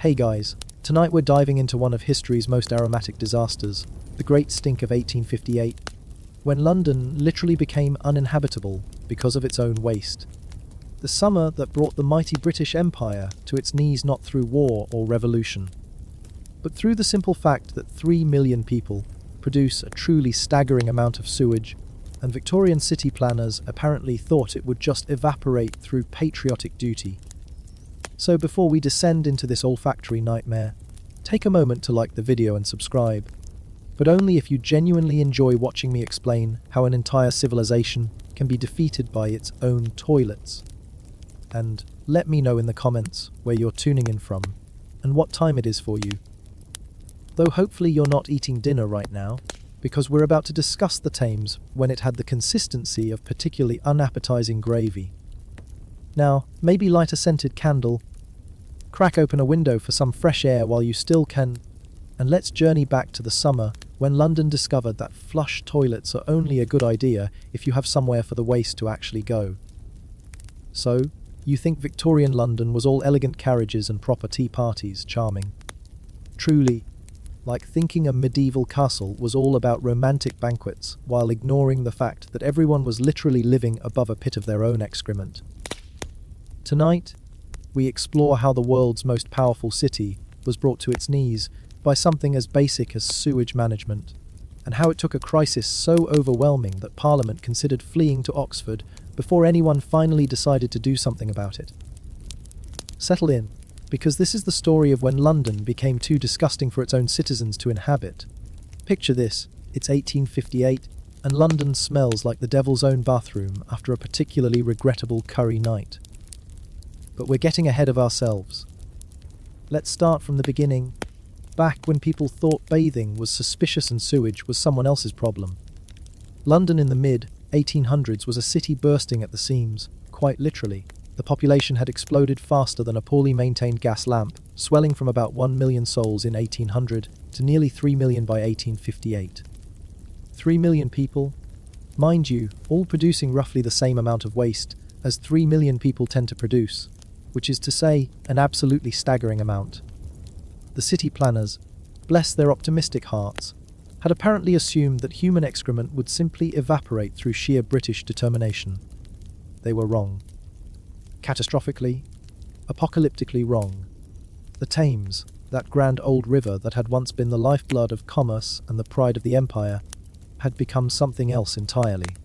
Hey guys, tonight we're diving into one of history's most aromatic disasters, the Great Stink of 1858, when London literally became uninhabitable because of its own waste. The summer that brought the mighty British Empire to its knees not through war or revolution, but through the simple fact that 3 million people produce a truly staggering amount of sewage, and Victorian city planners apparently thought it would just evaporate through patriotic duty. So before we descend into this olfactory nightmare, take a moment to like the video and subscribe, but only if you genuinely enjoy watching me explain how an entire civilization can be defeated by its own toilets. And let me know in the comments where you're tuning in from and what time it is for you. Though hopefully you're not eating dinner right now, because we're about to discuss the Thames when it had the consistency of particularly unappetizing gravy. Now, maybe light a scented candle, crack open a window for some fresh air while you still can, and let's journey back to the summer when London discovered that flush toilets are only a good idea if you have somewhere for the waste to actually go. So, you think Victorian London was all elegant carriages and proper tea parties, charming? Truly, like thinking a medieval castle was all about romantic banquets while ignoring the fact that everyone was literally living above a pit of their own excrement. Tonight, we explore how the world's most powerful city was brought to its knees by something as basic as sewage management, and how it took a crisis so overwhelming that Parliament considered fleeing to Oxford before anyone finally decided to do something about it. Settle in, because this is the story of when London became too disgusting for its own citizens to inhabit. Picture this, it's 1858, and London smells like the devil's own bathroom after a particularly regrettable curry night. But we're getting ahead of ourselves. Let's start from the beginning, back when people thought bathing was suspicious and sewage was someone else's problem. London in the mid-1800s was a city bursting at the seams, quite literally. The population had exploded faster than a poorly maintained gas lamp, swelling from about 1 million souls in 1800 to nearly 3 million by 1858. 3 million people? Mind you, all producing roughly the same amount of waste as 3 million people tend to produce, which is to say, an absolutely staggering amount. The city planners, bless their optimistic hearts, had apparently assumed that human excrement would simply evaporate through sheer British determination. They were wrong. Catastrophically, apocalyptically wrong. The Thames, that grand old river that had once been the lifeblood of commerce and the pride of the empire, had become something else entirely.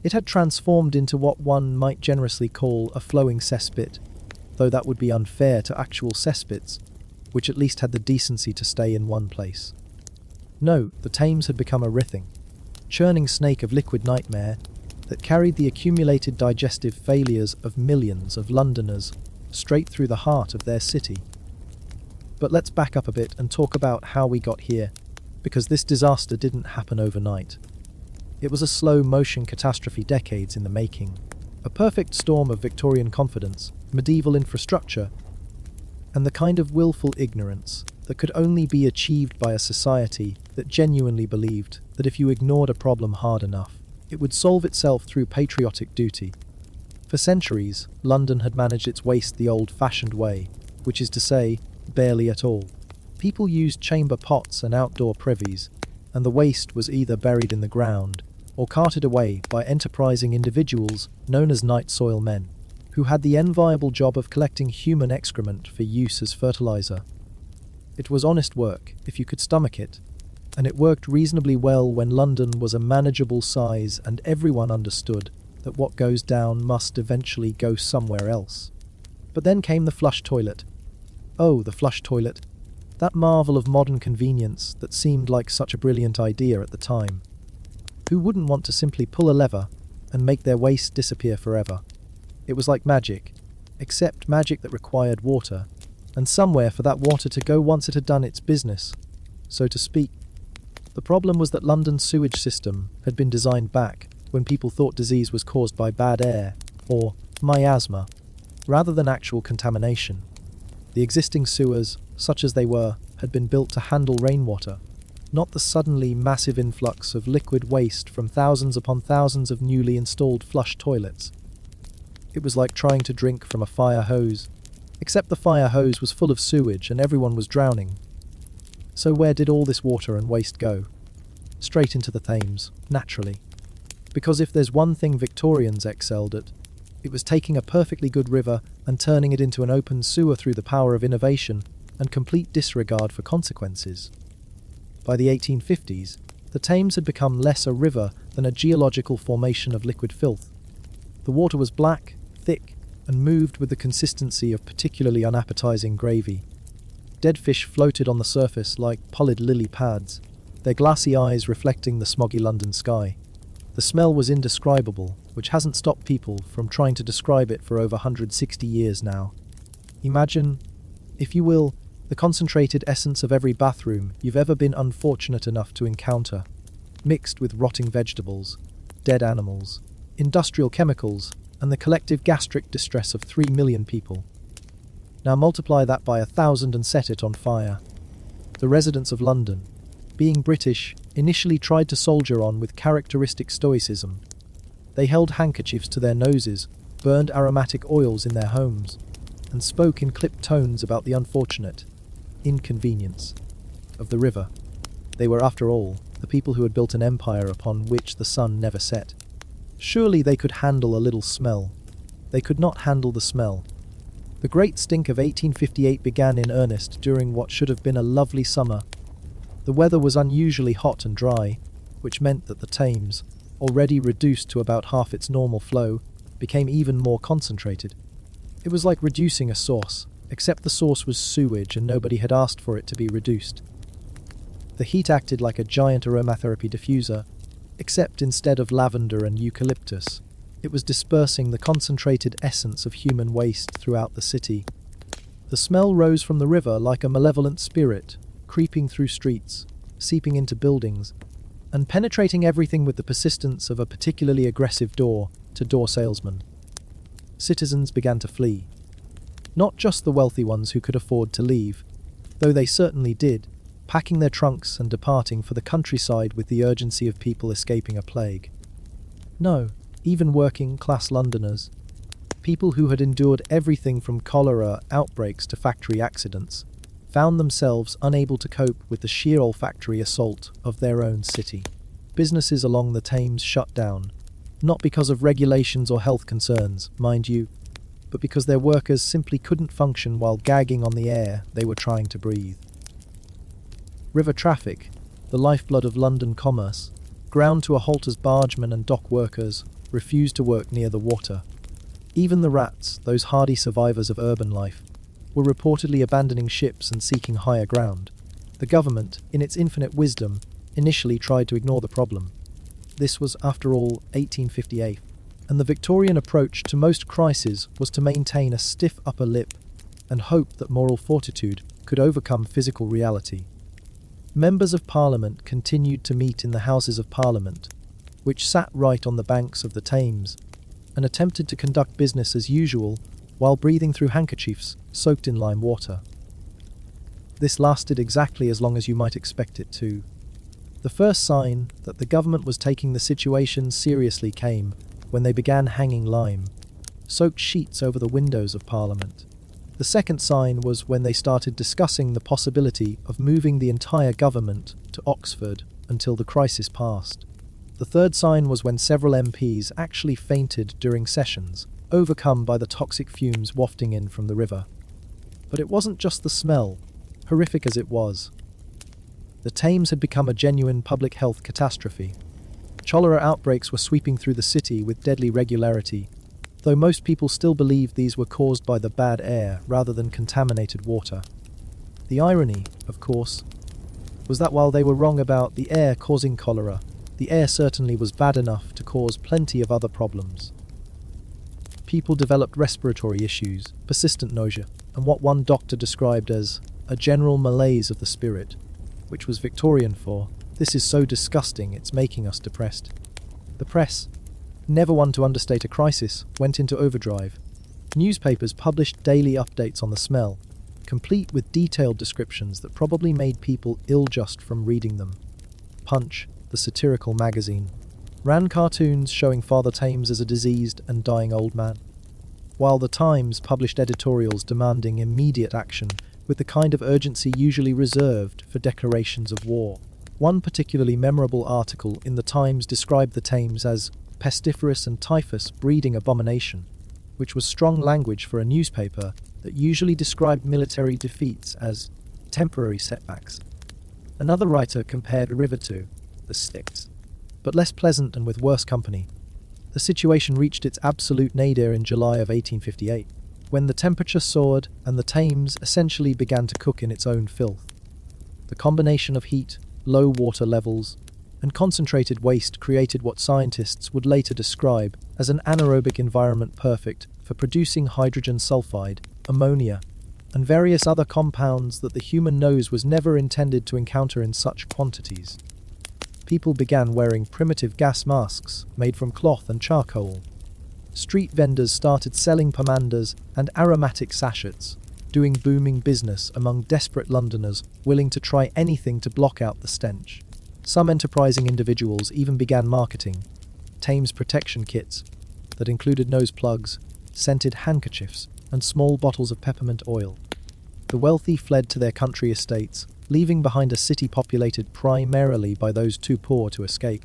It had transformed into what one might generously call a flowing cesspit, though that would be unfair to actual cesspits, which at least had the decency to stay in one place. No, the Thames had become a writhing, churning snake of liquid nightmare that carried the accumulated digestive failures of millions of Londoners straight through the heart of their city. But let's back up a bit and talk about how we got here, because this disaster didn't happen overnight. It was a slow-motion catastrophe decades in the making, a perfect storm of Victorian confidence, medieval infrastructure, and the kind of willful ignorance that could only be achieved by a society that genuinely believed that if you ignored a problem hard enough, it would solve itself through patriotic duty. For centuries, London had managed its waste the old-fashioned way, which is to say, barely at all. People used chamber pots and outdoor privies, and the waste was either buried in the ground or carted away by enterprising individuals known as night soil men, who had the enviable job of collecting human excrement for use as fertilizer. It was honest work, if you could stomach it, and it worked reasonably well when London was a manageable size and everyone understood that what goes down must eventually go somewhere else. But then came the flush toilet. Oh, the flush toilet, that marvel of modern convenience that seemed like such a brilliant idea at the time. Who wouldn't want to simply pull a lever and make their waste disappear forever? It was like magic, except magic that required water, and somewhere for that water to go once it had done its business, so to speak. The problem was that London's sewage system had been designed back when people thought disease was caused by bad air, or miasma, rather than actual contamination. The existing sewers, such as they were, had been built to handle rainwater, not the suddenly massive influx of liquid waste from thousands upon thousands of newly installed flush toilets. It was like trying to drink from a fire hose. Except the fire hose was full of sewage and everyone was drowning. So where did all this water and waste go? Straight into the Thames, naturally. Because if there's one thing Victorians excelled at, it was taking a perfectly good river and turning it into an open sewer through the power of innovation and complete disregard for consequences. By the 1850s, the Thames had become less a river than a geological formation of liquid filth. The water was black, thick, and moved with the consistency of particularly unappetizing gravy. Dead fish floated on the surface like pollid lily pads, their glassy eyes reflecting the smoggy London sky. The smell was indescribable, which hasn't stopped people from trying to describe it for over 160 years now. Imagine, if you will, the concentrated essence of every bathroom you've ever been unfortunate enough to encounter, mixed with rotting vegetables, dead animals, industrial chemicals, and the collective gastric distress of 3 million people. Now multiply that by 1,000 and set it on fire. The residents of London, being British, initially tried to soldier on with characteristic stoicism. They held handkerchiefs to their noses, burned aromatic oils in their homes, and spoke in clipped tones about the unfortunate inconvenience of the river. They were, after all, the people who had built an empire upon which the sun never set. Surely they could handle a little smell. They could not handle the smell. The great stink of 1858 began in earnest during what should have been a lovely summer. The weather was unusually hot and dry, which meant that the Thames, already reduced to about half its normal flow, became even more concentrated. It was like reducing a sauce, except the sauce was sewage and nobody had asked for it to be reduced. The heat acted like a giant aromatherapy diffuser, except instead of lavender and eucalyptus, it was dispersing the concentrated essence of human waste throughout the city. The smell rose from the river like a malevolent spirit, creeping through streets, seeping into buildings, and penetrating everything with the persistence of a particularly aggressive door-to-door salesman. Citizens began to flee. Not just the wealthy ones who could afford to leave, though they certainly did, packing their trunks and departing for the countryside with the urgency of people escaping a plague. No, even working-class Londoners, people who had endured everything from cholera outbreaks to factory accidents, found themselves unable to cope with the sheer olfactory assault of their own city. Businesses along the Thames shut down, not because of regulations or health concerns, mind you, but because their workers simply couldn't function while gagging on the air they were trying to breathe. River traffic, the lifeblood of London commerce, ground to a halt as bargemen and dock workers refused to work near the water. Even the rats, those hardy survivors of urban life, were reportedly abandoning ships and seeking higher ground. The government, in its infinite wisdom, initially tried to ignore the problem. This was, after all, 1858, and the Victorian approach to most crises was to maintain a stiff upper lip and hope that moral fortitude could overcome physical reality. Members of Parliament continued to meet in the Houses of Parliament, which sat right on the banks of the Thames, and attempted to conduct business as usual while breathing through handkerchiefs soaked in lime water. This lasted exactly as long as you might expect it to. The first sign that the government was taking the situation seriously came when they began hanging lime-soaked sheets over the windows of Parliament. The second sign was when they started discussing the possibility of moving the entire government to Oxford until the crisis passed. The third sign was when several MPs actually fainted during sessions, overcome by the toxic fumes wafting in from the river. But it wasn't just the smell, horrific as it was. The Thames had become a genuine public health catastrophe. Cholera outbreaks were sweeping through the city with deadly regularity, though most people still believed these were caused by the bad air rather than contaminated water. The irony, of course, was that while they were wrong about the air causing cholera, the air certainly was bad enough to cause plenty of other problems. People developed respiratory issues, persistent nausea, and what one doctor described as a general malaise of the spirit, which was Victorian for, "This is so disgusting, it's making us depressed." The press, never one to understate a crisis, went into overdrive. Newspapers published daily updates on the smell, complete with detailed descriptions that probably made people ill just from reading them. Punch, the satirical magazine, ran cartoons showing Father Thames as a diseased and dying old man. while the Times published editorials demanding immediate action with the kind of urgency usually reserved for declarations of war. One particularly memorable article in the Times described the Thames as pestiferous and typhus breeding abomination, which was strong language for a newspaper that usually described military defeats as temporary setbacks. Another writer compared the river to the Styx, but less pleasant and with worse company. The situation reached its absolute nadir in July of 1858, when the temperature soared and the Thames essentially began to cook in its own filth. The combination of heat, low water levels, and concentrated waste created what scientists would later describe as an anaerobic environment perfect for producing hydrogen sulfide, ammonia, and various other compounds that the human nose was never intended to encounter in such quantities. People began wearing primitive gas masks made from cloth and charcoal. Street vendors started selling pomanders and aromatic sachets, doing booming business among desperate Londoners willing to try anything to block out the stench. Some enterprising individuals even began marketing Thames protection kits that included nose plugs, scented handkerchiefs, and small bottles of peppermint oil. The wealthy fled to their country estates, leaving behind a city populated primarily by those too poor to escape.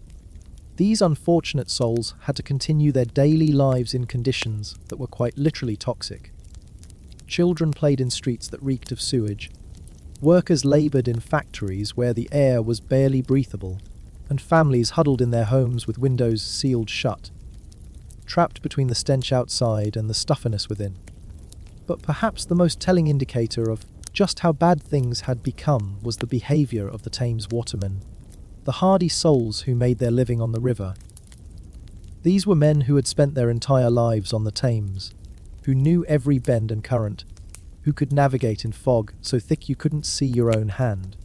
These unfortunate souls had to continue their daily lives in conditions that were quite literally toxic. Children played in streets that reeked of sewage. Workers laboured in factories where the air was barely breathable, and families huddled in their homes with windows sealed shut, trapped between the stench outside and the stuffiness within. But perhaps the most telling indicator of just how bad things had become was the behaviour of the Thames watermen, the hardy souls who made their living on the river. These were men who had spent their entire lives on the Thames, who knew every bend and current, who could navigate in fog so thick you couldn't see your own hand.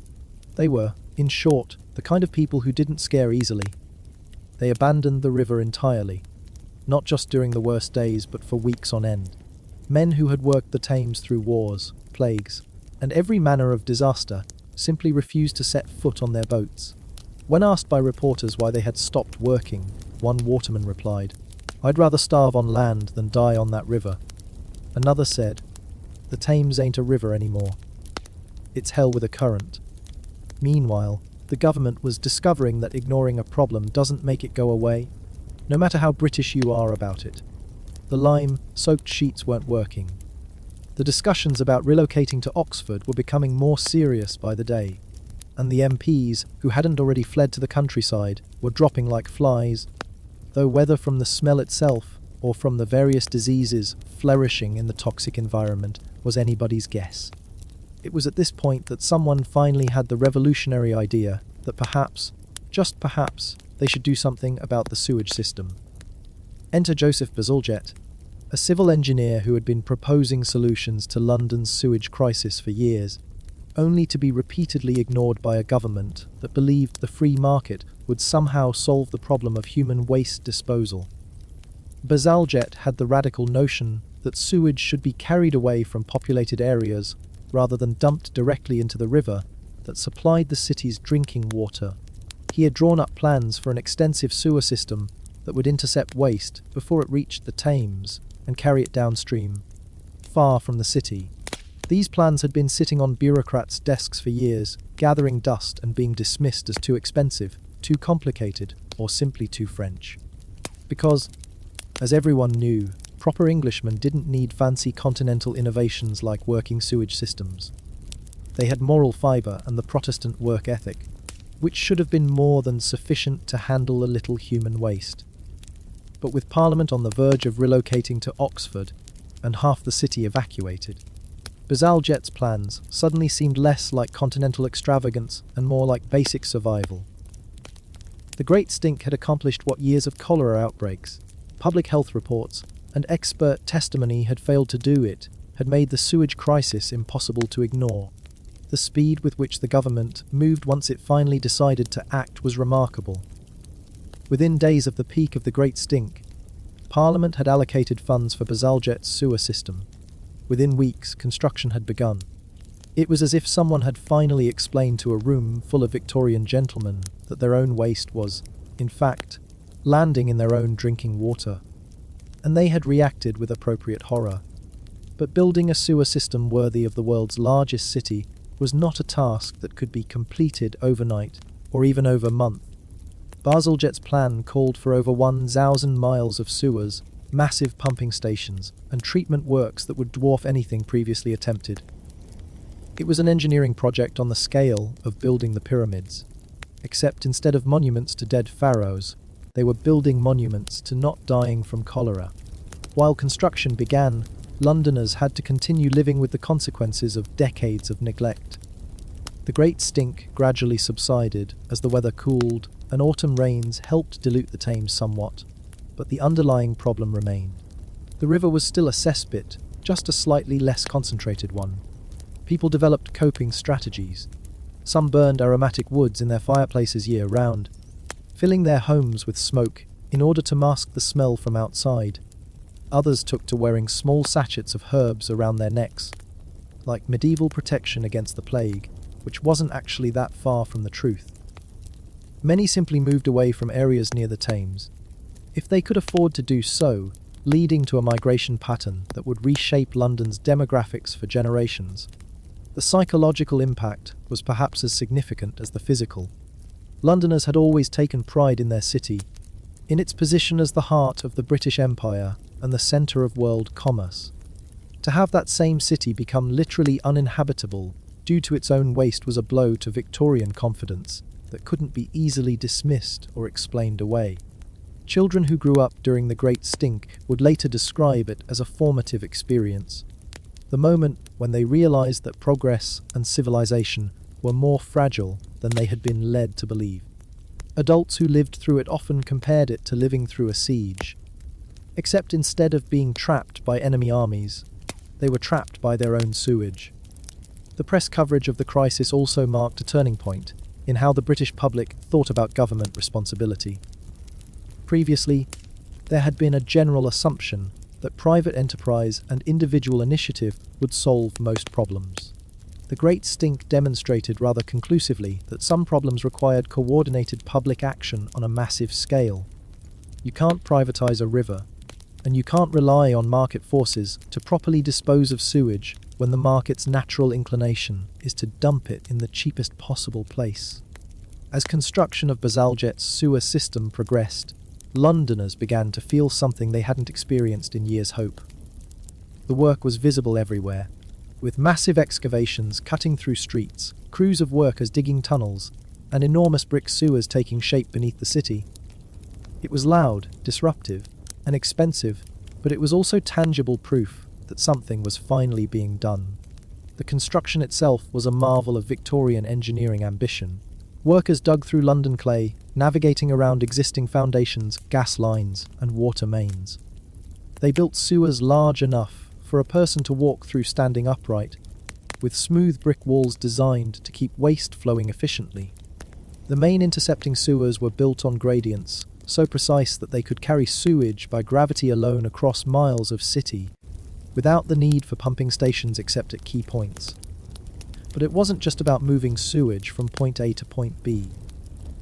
They were, in short, the kind of people who didn't scare easily. They abandoned the river entirely, not just during the worst days but for weeks on end. Men who had worked the Thames through wars, plagues, and every manner of disaster simply refused to set foot on their boats. When asked by reporters why they had stopped working, one waterman replied, "I'd rather starve on land than die on that river." Another said, "The Thames ain't a river anymore. It's hell with a current." Meanwhile, the government was discovering that ignoring a problem doesn't make it go away, no matter how British you are about it. The lime-soaked sheets weren't working. The discussions about relocating to Oxford were becoming more serious by the day, and the MPs, who hadn't already fled to the countryside, were dropping like flies, though whether from the smell itself or from the various diseases flourishing in the toxic environment was anybody's guess. It was at this point that someone finally had the revolutionary idea that perhaps, just perhaps, they should do something about the sewage system. Enter Joseph Bazalgette, a civil engineer who had been proposing solutions to London's sewage crisis for years, only to be repeatedly ignored by a government that believed the free market would somehow solve the problem of human waste disposal. Bazalgette had the radical notion that sewage should be carried away from populated areas rather than dumped directly into the river that supplied the city's drinking water. He had drawn up plans for an extensive sewer system that would intercept waste before it reached the Thames and carry it downstream, far from the city. These plans had been sitting on bureaucrats' desks for years, gathering dust and being dismissed as too expensive, too complicated, or simply too French. Because, as everyone knew, proper Englishmen didn't need fancy continental innovations like working sewage systems. They had moral fibre and the Protestant work ethic, which should have been more than sufficient to handle a little human waste. But with Parliament on the verge of relocating to Oxford and half the city evacuated, Bazalgette's plans suddenly seemed less like continental extravagance and more like basic survival. The Great Stink had accomplished what years of cholera outbreaks, public health reports, and expert testimony had failed to do. It had made the sewage crisis impossible to ignore. The speed with which the government moved once it finally decided to act was remarkable. Within days of the peak of the Great Stink, Parliament had allocated funds for Bazalgette's sewer system. Within weeks, construction had begun. It was as if someone had finally explained to a room full of Victorian gentlemen that their own waste was, in fact, landing in their own drinking water. and they had reacted with appropriate horror. But building a sewer system worthy of the world's largest city was not a task that could be completed overnight or even over months. Bazalgette's plan called for over 1,000 miles of sewers, massive pumping stations, and treatment works that would dwarf anything previously attempted. It was an engineering project on the scale of building the pyramids, except instead of monuments to dead pharaohs, they were building monuments to not dying from cholera. While construction began, Londoners had to continue living with the consequences of decades of neglect. The Great Stink gradually subsided as the weather cooled, and autumn rains helped dilute the Thames somewhat, but the underlying problem remained. The river was still a cesspit, just a slightly less concentrated one. People developed coping strategies. Some burned aromatic woods in their fireplaces year-round, filling their homes with smoke in order to mask the smell from outside. Others took to wearing small sachets of herbs around their necks, like medieval protection against the plague, which wasn't actually that far from the truth. Many simply moved away from areas near the Thames, if they could afford to do so, leading to a migration pattern that would reshape London's demographics for generations. The psychological impact was perhaps as significant as the physical. Londoners had always taken pride in their city, in its position as the heart of the British Empire and the centre of world commerce. To have that same city become literally uninhabitable due to its own waste was a blow to Victorian confidence that couldn't be easily dismissed or explained away. Children who grew up during the Great Stink would later describe it as a formative experience, the moment when they realized that progress and civilization were more fragile than they had been led to believe. Adults who lived through it often compared it to living through a siege, except instead of being trapped by enemy armies, they were trapped by their own sewage. The press coverage of the crisis also marked a turning point in how the British public thought about government responsibility. Previously, there had been a general assumption that private enterprise and individual initiative would solve most problems. The Great Stink demonstrated rather conclusively that some problems required coordinated public action on a massive scale. You can't privatize a river, and you can't rely on market forces to properly dispose of sewage when the market's natural inclination is to dump it in the cheapest possible place. As construction of Bazalgette's sewer system progressed, Londoners began to feel something they hadn't experienced in years' hope. The work was visible everywhere, with massive excavations cutting through streets, crews of workers digging tunnels, and enormous brick sewers taking shape beneath the city. It was loud, disruptive, and expensive, but it was also tangible proof that something was finally being done. The construction itself was a marvel of Victorian engineering ambition. Workers dug through London clay, navigating around existing foundations, gas lines, and water mains. They built sewers large enough for a person to walk through standing upright, with smooth brick walls designed to keep waste flowing efficiently. The main intercepting sewers were built on gradients, so precise that they could carry sewage by gravity alone across miles of city, without the need for pumping stations except at key points. But it wasn't just about moving sewage from point A to point B.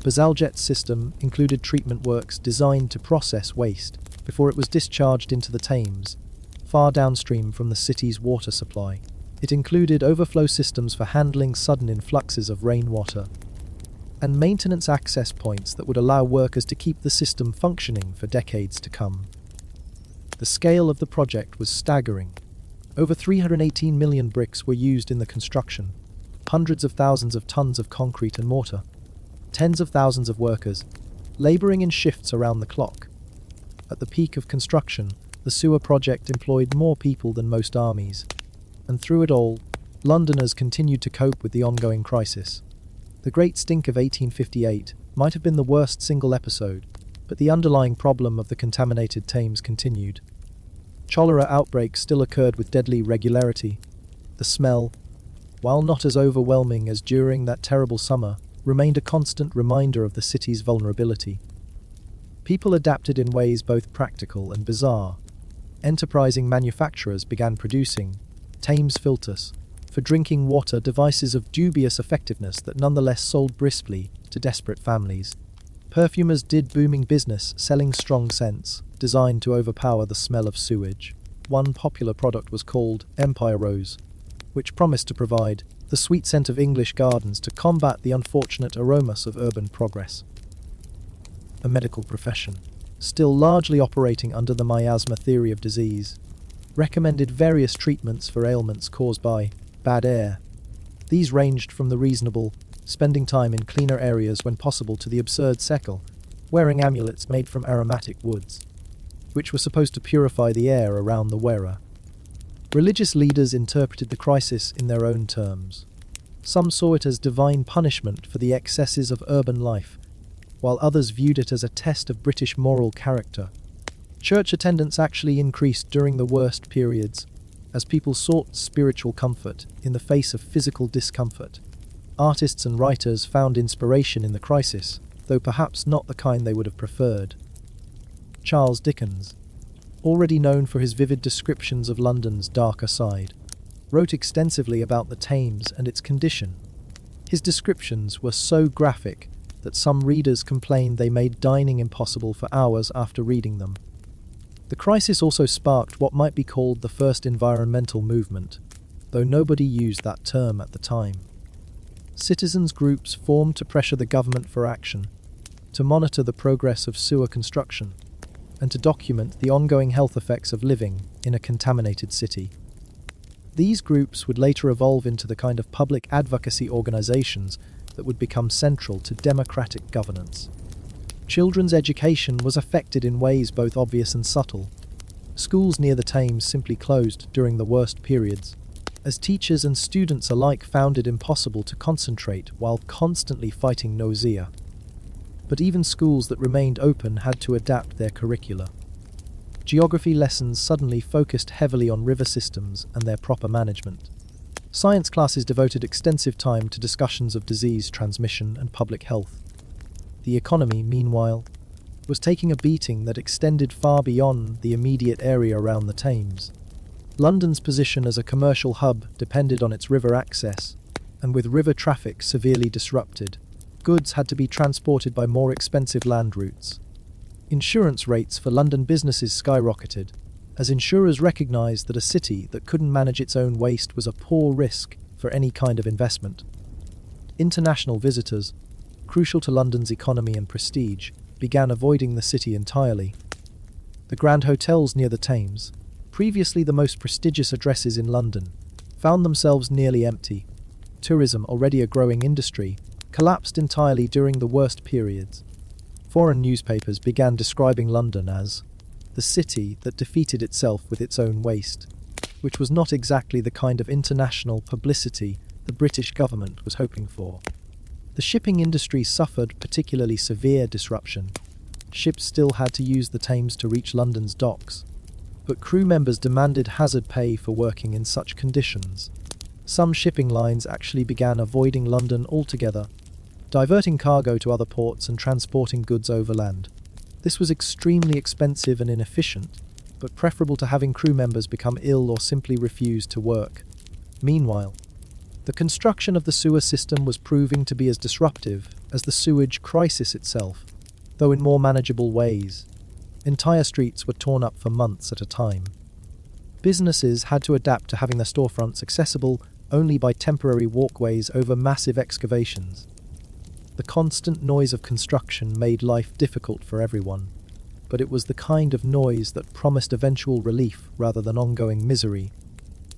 Bazalgette's system included treatment works designed to process waste before it was discharged into the Thames, far downstream from the city's water supply. It included overflow systems for handling sudden influxes of rainwater, and maintenance access points that would allow workers to keep the system functioning for decades to come. The scale of the project was staggering. Over 318 million bricks were used in the construction, hundreds of thousands of tons of concrete and mortar, tens of thousands of workers, labouring in shifts around the clock. At the peak of construction, the sewer project employed more people than most armies, and through it all, Londoners continued to cope with the ongoing crisis. The Great Stink of 1858 might have been the worst single episode, but the underlying problem of the contaminated Thames continued. Cholera outbreaks still occurred with deadly regularity. The smell, while not as overwhelming as during that terrible summer, remained a constant reminder of the city's vulnerability. People adapted in ways both practical and bizarre. Enterprising manufacturers began producing Thames filters for drinking water, devices of dubious effectiveness that nonetheless sold briskly to desperate families. Perfumers did booming business selling strong scents, designed to overpower the smell of sewage. One popular product was called Empire Rose, which promised to provide the sweet scent of English gardens to combat the unfortunate aromas of urban progress. A medical profession, still largely operating under the miasma theory of disease, recommended various treatments for ailments caused by bad air. These ranged from the reasonable, spending time in cleaner areas when possible, to the absurd secular, wearing amulets made from aromatic woods, which were supposed to purify the air around the wearer. Religious leaders interpreted the crisis in their own terms. Some saw it as divine punishment for the excesses of urban life, while others viewed it as a test of British moral character. Church attendance actually increased during the worst periods, as people sought spiritual comfort in the face of physical discomfort. Artists and writers found inspiration in the crisis, though perhaps not the kind they would have preferred. Charles Dickens, already known for his vivid descriptions of London's darker side, wrote extensively about the Thames and its condition. His descriptions were so graphic that some readers complained they made dining impossible for hours after reading them. The crisis also sparked what might be called the first environmental movement, though nobody used that term at the time. Citizens' groups formed to pressure the government for action, to monitor the progress of sewer construction, and to document the ongoing health effects of living in a contaminated city. These groups would later evolve into the kind of public advocacy organizations that would become central to democratic governance. Children's education was affected in ways both obvious and subtle. Schools near the Thames simply closed during the worst periods, as teachers and students alike found it impossible to concentrate while constantly fighting nausea. But even schools that remained open had to adapt their curricula. Geography lessons suddenly focused heavily on river systems and their proper management. Science classes devoted extensive time to discussions of disease transmission and public health. The economy, meanwhile, was taking a beating that extended far beyond the immediate area around the Thames. London's position as a commercial hub depended on its river access, and with river traffic severely disrupted, goods had to be transported by more expensive land routes. Insurance rates for London businesses skyrocketed, as insurers recognised that a city that couldn't manage its own waste was a poor risk for any kind of investment. International visitors, crucial to London's economy and prestige, began avoiding the city entirely. The grand hotels near the Thames, previously the most prestigious addresses in London, found themselves nearly empty. Tourism, already a growing industry, collapsed entirely during the worst periods. Foreign newspapers began describing London as the city that defeated itself with its own waste, which was not exactly the kind of international publicity the British government was hoping for. The shipping industry suffered particularly severe disruption. Ships still had to use the Thames to reach London's docks, but crew members demanded hazard pay for working in such conditions. Some shipping lines actually began avoiding London altogether, diverting cargo to other ports and transporting goods overland. This was extremely expensive and inefficient, but preferable to having crew members become ill or simply refuse to work. Meanwhile, the construction of the sewer system was proving to be as disruptive as the sewage crisis itself, though in more manageable ways. Entire streets were torn up for months at a time. Businesses had to adapt to having their storefronts accessible only by temporary walkways over massive excavations. The constant noise of construction made life difficult for everyone, but it was the kind of noise that promised eventual relief rather than ongoing misery.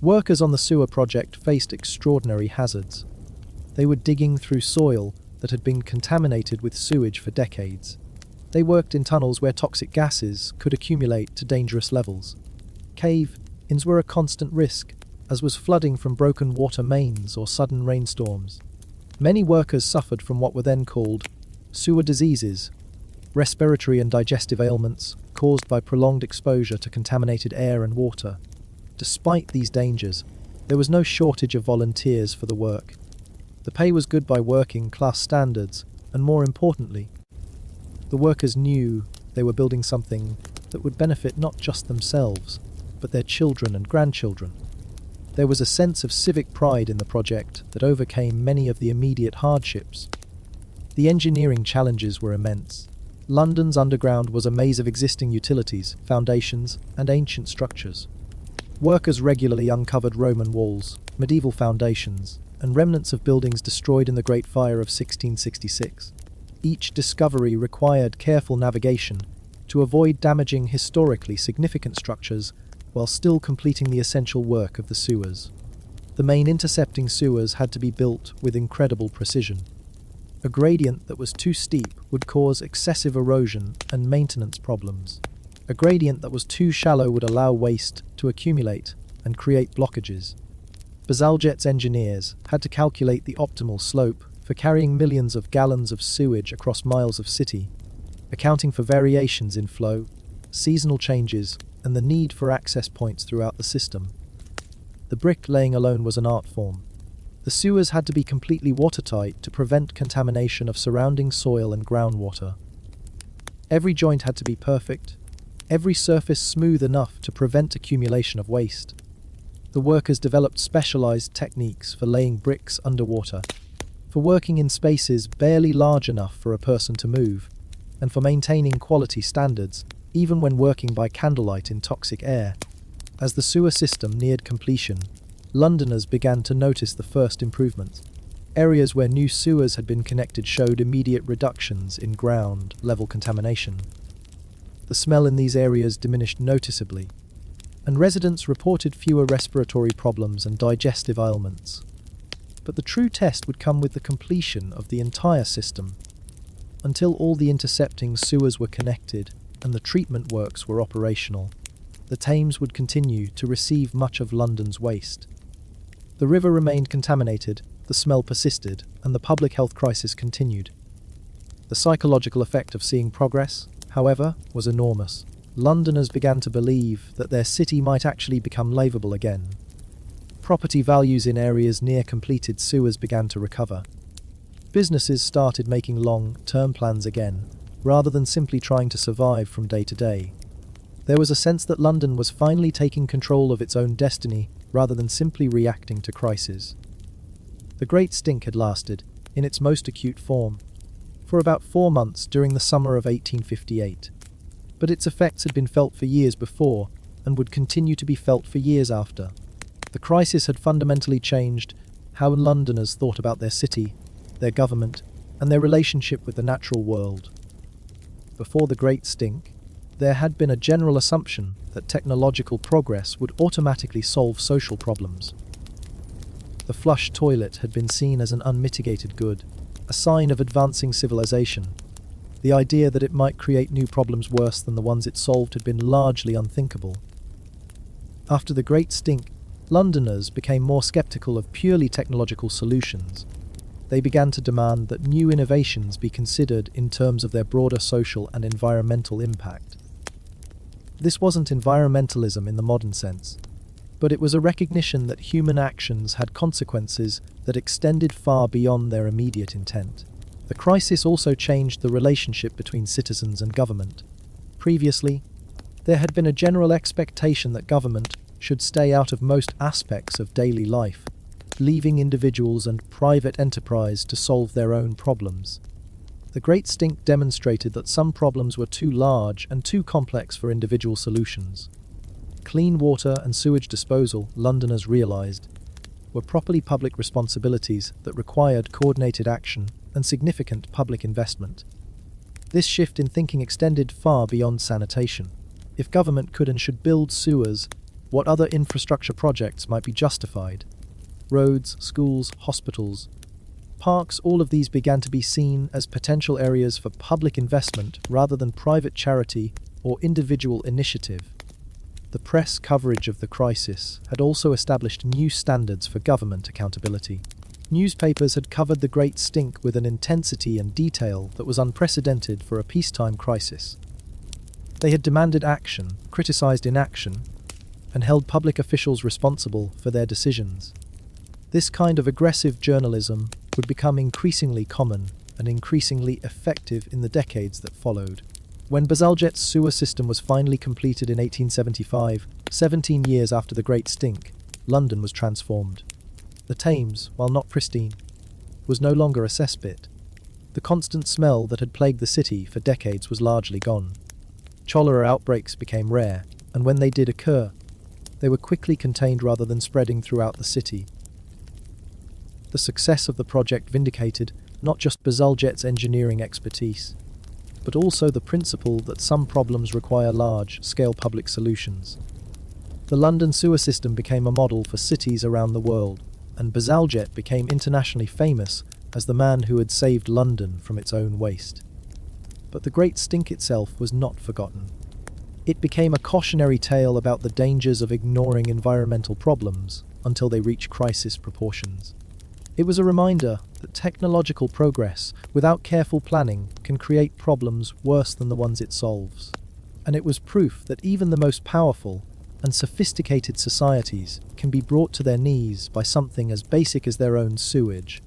Workers on the sewer project faced extraordinary hazards. They were digging through soil that had been contaminated with sewage for decades. They worked in tunnels where toxic gases could accumulate to dangerous levels. Cave-ins were a constant risk, as was flooding from broken water mains or sudden rainstorms. Many workers suffered from what were then called sewer diseases, respiratory and digestive ailments caused by prolonged exposure to contaminated air and water. Despite these dangers, there was no shortage of volunteers for the work. The pay was good by working class standards, and more importantly, the workers knew they were building something that would benefit not just themselves, but their children and grandchildren. There was a sense of civic pride in the project that overcame many of the immediate hardships. The engineering challenges were immense. London's underground was a maze of existing utilities, foundations, and ancient structures. Workers regularly uncovered Roman walls, medieval foundations, and remnants of buildings destroyed in the Great Fire of 1666. Each discovery required careful navigation to avoid damaging historically significant structures while still completing the essential work of the sewers. The main intercepting sewers had to be built with incredible precision. A gradient that was too steep would cause excessive erosion and maintenance problems. A gradient that was too shallow would allow waste to accumulate and create blockages. Bazalgette's engineers had to calculate the optimal slope for carrying millions of gallons of sewage across miles of city, accounting for variations in flow, seasonal changes, and the need for access points throughout the system. The bricklaying alone was an art form. The sewers had to be completely watertight to prevent contamination of surrounding soil and groundwater. Every joint had to be perfect, every surface smooth enough to prevent accumulation of waste. The workers developed specialized techniques for laying bricks underwater, for working in spaces barely large enough for a person to move, and for maintaining quality standards, even when working by candlelight in toxic air. As the sewer system neared completion, Londoners began to notice the first improvements. Areas where new sewers had been connected showed immediate reductions in ground-level contamination. The smell in these areas diminished noticeably, and residents reported fewer respiratory problems and digestive ailments. But the true test would come with the completion of the entire system. Until all the intercepting sewers were connected and the treatment works were operational, the Thames would continue to receive much of London's waste. The river remained contaminated, the smell persisted, and the public health crisis continued. The psychological effect of seeing progress, however, was enormous. Londoners began to believe that their city might actually become livable again. Property values in areas near completed sewers began to recover. Businesses started making long-term plans again, rather than simply trying to survive from day to day. There was a sense that London was finally taking control of its own destiny rather than simply reacting to crises. The Great Stink had lasted, in its most acute form, for about 4 months during the summer of 1858. But its effects had been felt for years before and would continue to be felt for years after. The crisis had fundamentally changed how Londoners thought about their city, their government, and their relationship with the natural world. Before the Great Stink, there had been a general assumption that technological progress would automatically solve social problems. The flush toilet had been seen as an unmitigated good, a sign of advancing civilization. The idea that it might create new problems worse than the ones it solved had been largely unthinkable. After the Great Stink, Londoners became more skeptical of purely technological solutions. They began to demand that new innovations be considered in terms of their broader social and environmental impact. This wasn't environmentalism in the modern sense, but it was a recognition that human actions had consequences that extended far beyond their immediate intent. The crisis also changed the relationship between citizens and government. Previously, there had been a general expectation that government should stay out of most aspects of daily life, leaving individuals and private enterprise to solve their own problems. The Great Stink demonstrated that some problems were too large and too complex for individual solutions. Clean water and sewage disposal, Londoners realised, were properly public responsibilities that required coordinated action and significant public investment. This shift in thinking extended far beyond sanitation. If government could and should build sewers, what other infrastructure projects might be justified? Roads, schools, hospitals, parks, all of these began to be seen as potential areas for public investment rather than private charity or individual initiative. The press coverage of the crisis had also established new standards for government accountability. Newspapers had covered the Great Stink with an intensity and detail that was unprecedented for a peacetime crisis. They had demanded action, criticised inaction, and held public officials responsible for their decisions. This kind of aggressive journalism would become increasingly common and increasingly effective in the decades that followed. When Bazalgette's sewer system was finally completed in 1875, 17 years after the Great Stink, London was transformed. The Thames, while not pristine, was no longer a cesspit. The constant smell that had plagued the city for decades was largely gone. Cholera outbreaks became rare, and when they did occur, they were quickly contained rather than spreading throughout the city. The success of the project vindicated not just Bazalgette's engineering expertise, but also the principle that some problems require large-scale public solutions. The London sewer system became a model for cities around the world, and Bazalgette became internationally famous as the man who had saved London from its own waste. But the Great Stink itself was not forgotten. It became a cautionary tale about the dangers of ignoring environmental problems until they reach crisis proportions. It was a reminder that technological progress without careful planning can create problems worse than the ones it solves. And it was proof that even the most powerful and sophisticated societies can be brought to their knees by something as basic as their own sewage.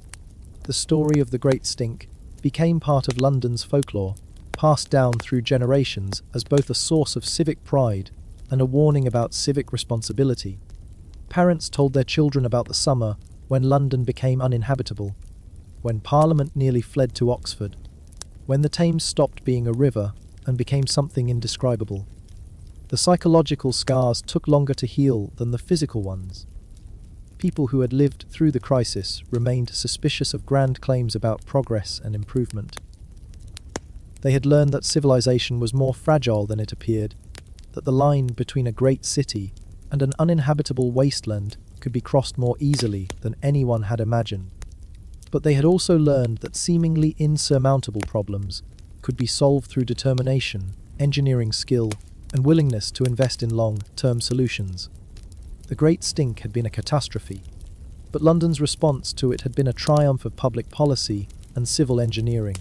The story of the Great Stink became part of London's folklore, passed down through generations as both a source of civic pride and a warning about civic responsibility. Parents told their children about the summer when London became uninhabitable, when Parliament nearly fled to Oxford, when the Thames stopped being a river and became something indescribable. The psychological scars took longer to heal than the physical ones. People who had lived through the crisis remained suspicious of grand claims about progress and improvement. They had learned that civilization was more fragile than it appeared, that the line between a great city and an uninhabitable wasteland could be crossed more easily than anyone had imagined. But they had also learned that seemingly insurmountable problems could be solved through determination, engineering skill, and willingness to invest in long-term solutions. The Great Stink had been a catastrophe, but London's response to it had been a triumph of public policy and civil engineering.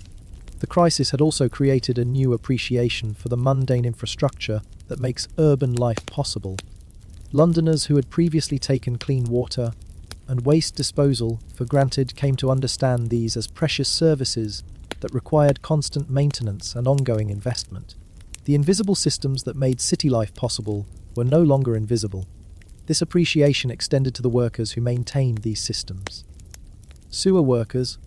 The crisis had also created a new appreciation for the mundane infrastructure that makes urban life possible. Londoners who had previously taken clean water and waste disposal for granted came to understand these as precious services that required constant maintenance and ongoing investment. The invisible systems that made city life possible were no longer invisible. This appreciation extended to the workers who maintained these systems. Sewer workers,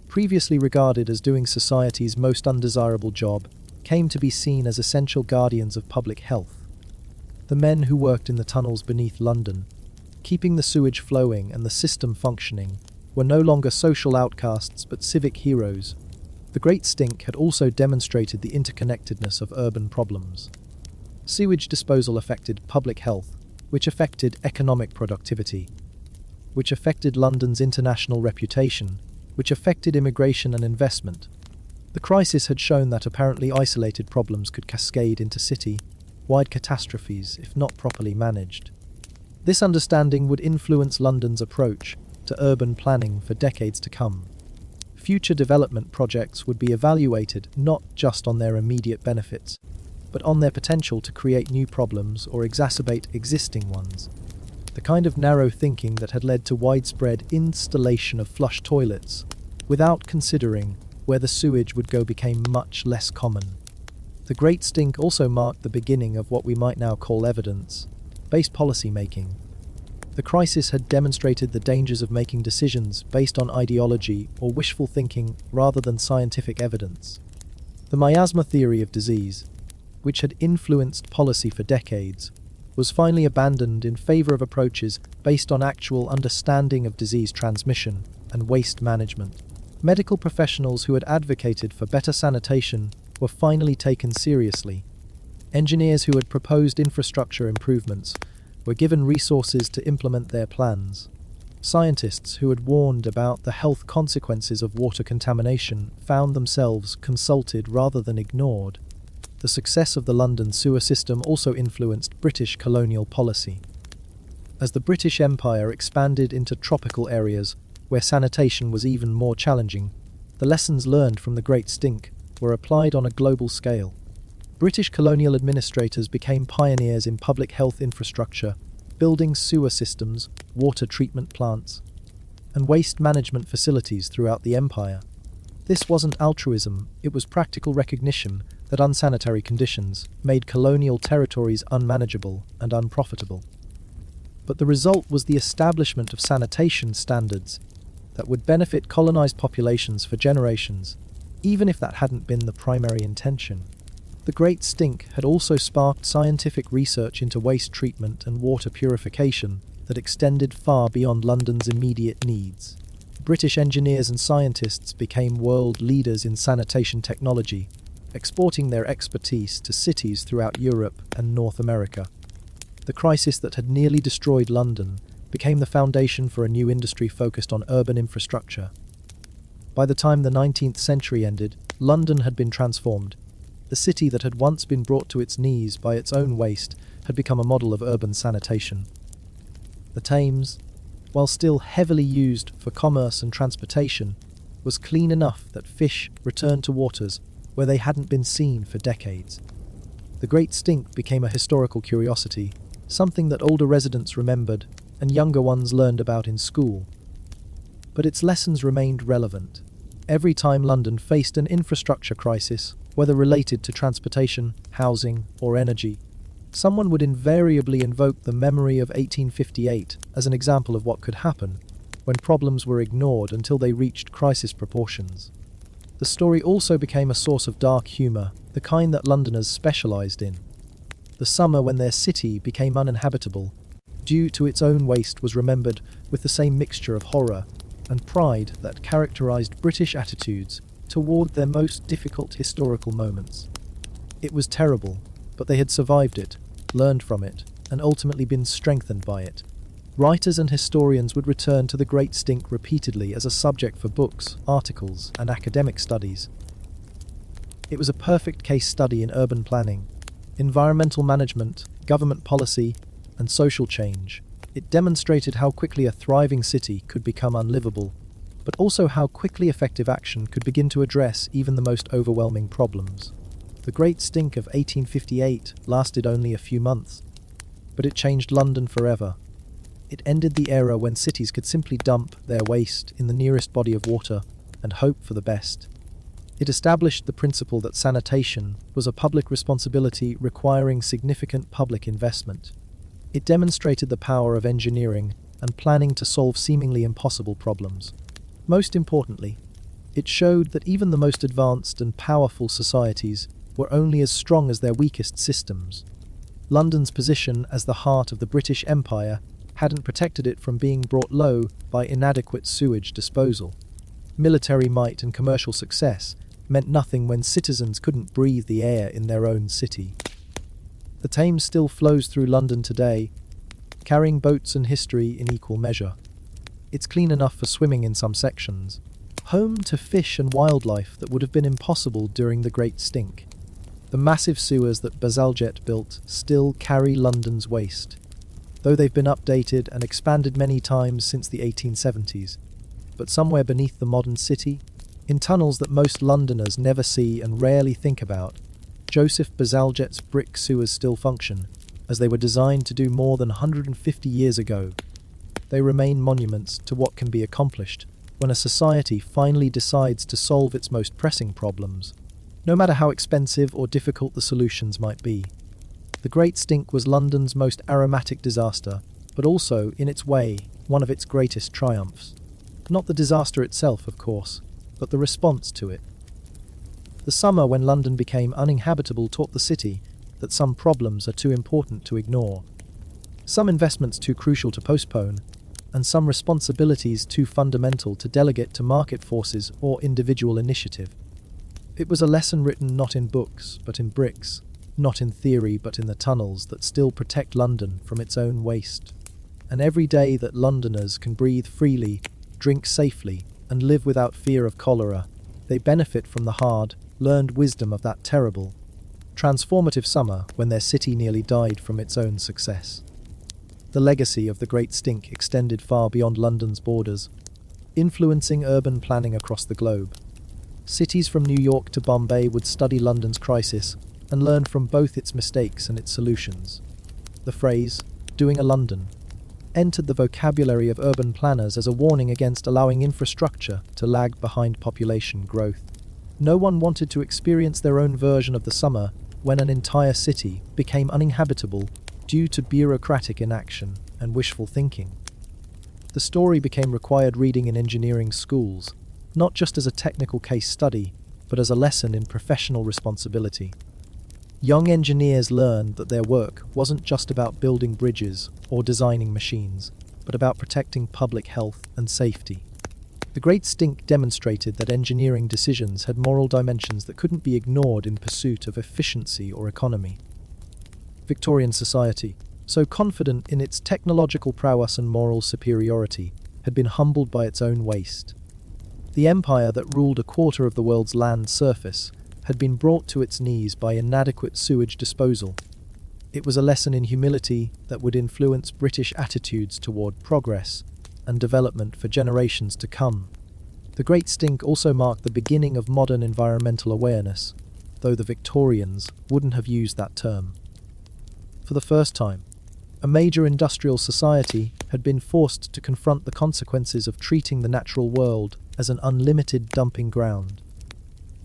previously regarded as doing society's most undesirable job, came to be seen as essential guardians of public health. The men who worked in the tunnels beneath London, keeping the sewage flowing and the system functioning, were no longer social outcasts but civic heroes. The Great Stink had also demonstrated the interconnectedness of urban problems. Sewage disposal affected public health, which affected economic productivity, which affected London's international reputation, which affected immigration and investment. The crisis had shown that apparently isolated problems could cascade into city-wide catastrophes if not properly managed. This understanding would influence London's approach to urban planning for decades to come. Future development projects would be evaluated not just on their immediate benefits, but on their potential to create new problems or exacerbate existing ones. The kind of narrow thinking that had led to widespread installation of flush toilets without considering where the sewage would go became much less common. The Great Stink also marked the beginning of what we might now call evidence-based policy making. The crisis had demonstrated the dangers of making decisions based on ideology or wishful thinking rather than scientific evidence. The miasma theory of disease, which had influenced policy for decades, was finally abandoned in favor of approaches based on actual understanding of disease transmission and waste management. Medical professionals who had advocated for better sanitation were finally taken seriously. Engineers who had proposed infrastructure improvements were given resources to implement their plans. Scientists who had warned about the health consequences of water contamination found themselves consulted rather than ignored. The success of the London sewer system also influenced British colonial policy. As the British Empire expanded into tropical areas where sanitation was even more challenging, the lessons learned from the Great Stink were applied on a global scale. British colonial administrators became pioneers in public health infrastructure, building sewer systems, water treatment plants, and waste management facilities throughout the empire. This wasn't altruism, it was practical recognition that unsanitary conditions made colonial territories unmanageable and unprofitable. But the result was the establishment of sanitation standards that would benefit colonized populations for generations. even if that hadn't been the primary intention. The Great Stink had also sparked scientific research into waste treatment and water purification that extended far beyond London's immediate needs. British engineers and scientists became world leaders in sanitation technology, exporting their expertise to cities throughout Europe and North America. The crisis that had nearly destroyed London became the foundation for a new industry focused on urban infrastructure. By the time the 19th century ended, London had been transformed. The city that had once been brought to its knees by its own waste had become a model of urban sanitation. The Thames, while still heavily used for commerce and transportation, was clean enough that fish returned to waters where they hadn't been seen for decades. The Great Stink became a historical curiosity, something that older residents remembered and younger ones learned about in school. But its lessons remained relevant. Every time London faced an infrastructure crisis, whether related to transportation, housing, or energy, someone would invariably invoke the memory of 1858 as an example of what could happen when problems were ignored until they reached crisis proportions. The story also became a source of dark humour, the kind that Londoners specialised in. The summer when their city became uninhabitable due to its own waste was remembered with the same mixture of horror and pride that characterised British attitudes toward their most difficult historical moments. It was terrible, but they had survived it, learned from it, and ultimately been strengthened by it. Writers and historians would return to the Great Stink repeatedly as a subject for books, articles, and academic studies. It was a perfect case study in urban planning, environmental management, government policy, and social change. It demonstrated how quickly a thriving city could become unlivable, but also how quickly effective action could begin to address even the most overwhelming problems. The Great Stink of 1858 lasted only a few months, but it changed London forever. It ended the era when cities could simply dump their waste in the nearest body of water and hope for the best. It established the principle that sanitation was a public responsibility requiring significant public investment. It demonstrated the power of engineering and planning to solve seemingly impossible problems. Most importantly, it showed that even the most advanced and powerful societies were only as strong as their weakest systems. London's position as the heart of the British Empire hadn't protected it from being brought low by inadequate sewage disposal. Military might and commercial success meant nothing when citizens couldn't breathe the air in their own city. The Thames still flows through London today, carrying boats and history in equal measure. It's clean enough for swimming in some sections, home to fish and wildlife that would have been impossible during the Great Stink. The massive sewers that Bazalgette built still carry London's waste, though they've been updated and expanded many times since the 1870s. But somewhere beneath the modern city, in tunnels that most Londoners never see and rarely think about, Joseph Bazalgette's brick sewers still function, as they were designed to do more than 150 years ago. They remain monuments to what can be accomplished when a society finally decides to solve its most pressing problems, no matter how expensive or difficult the solutions might be. The Great Stink was London's most aromatic disaster, but also, in its way, one of its greatest triumphs. Not the disaster itself, of course, but the response to it. The summer when London became uninhabitable taught the city that some problems are too important to ignore, some investments too crucial to postpone, and some responsibilities too fundamental to delegate to market forces or individual initiative. It was a lesson written not in books, but in bricks, not in theory, but in the tunnels that still protect London from its own waste. And every day that Londoners can breathe freely, drink safely, and live without fear of cholera, they benefit from the hard, learned wisdom of that terrible, transformative summer when their city nearly died from its own success. The legacy of the Great Stink extended far beyond London's borders, influencing urban planning across the globe. Cities from New York to Bombay would study London's crisis and learn from both its mistakes and its solutions. The phrase, "doing a London," entered the vocabulary of urban planners as a warning against allowing infrastructure to lag behind population growth. No one wanted to experience their own version of the summer when an entire city became uninhabitable due to bureaucratic inaction and wishful thinking. The story became required reading in engineering schools, not just as a technical case study, but as a lesson in professional responsibility. Young engineers learned that their work wasn't just about building bridges or designing machines, but about protecting public health and safety. The Great Stink demonstrated that engineering decisions had moral dimensions that couldn't be ignored in pursuit of efficiency or economy. Victorian society, so confident in its technological prowess and moral superiority, had been humbled by its own waste. The empire that ruled a quarter of the world's land surface had been brought to its knees by inadequate sewage disposal. It was a lesson in humility that would influence British attitudes toward progress and development for generations to come. The Great Stink also marked the beginning of modern environmental awareness, though the Victorians wouldn't have used that term. For the first time, a major industrial society had been forced to confront the consequences of treating the natural world as an unlimited dumping ground.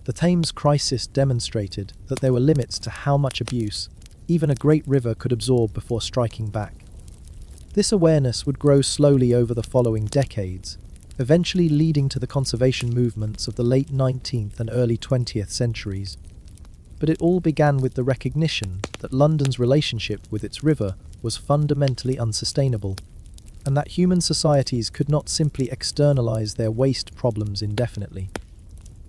The Thames crisis demonstrated that there were limits to how much abuse even a great river could absorb before striking back. This awareness would grow slowly over the following decades, eventually leading to the conservation movements of the late 19th and early 20th centuries. But it all began with the recognition that London's relationship with its river was fundamentally unsustainable, and that human societies could not simply externalize their waste problems indefinitely.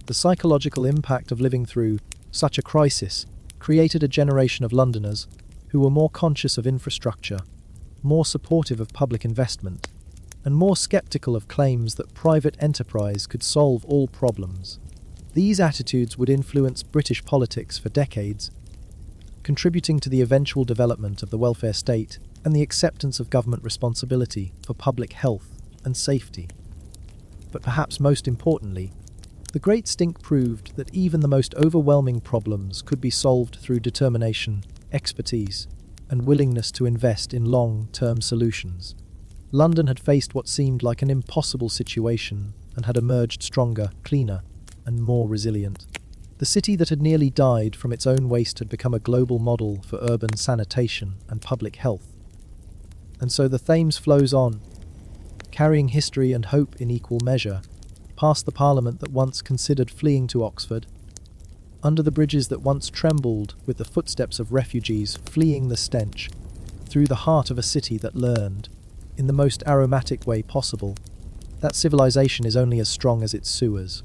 The psychological impact of living through such a crisis created a generation of Londoners who were more conscious of infrastructure, more supportive of public investment, and more skeptical of claims that private enterprise could solve all problems. These attitudes would influence British politics for decades, contributing to the eventual development of the welfare state and the acceptance of government responsibility for public health and safety. But perhaps most importantly, the Great Stink proved that even the most overwhelming problems could be solved through determination, expertise, and willingness to invest in long-term solutions. London had faced what seemed like an impossible situation and had emerged stronger, cleaner, and more resilient. The city that had nearly died from its own waste had become a global model for urban sanitation and public health. And so the Thames flows on, carrying history and hope in equal measure, past the Parliament that once considered fleeing to Oxford, under the bridges that once trembled with the footsteps of refugees fleeing the stench, through the heart of a city that learned, in the most aromatic way possible, that civilization is only as strong as its sewers.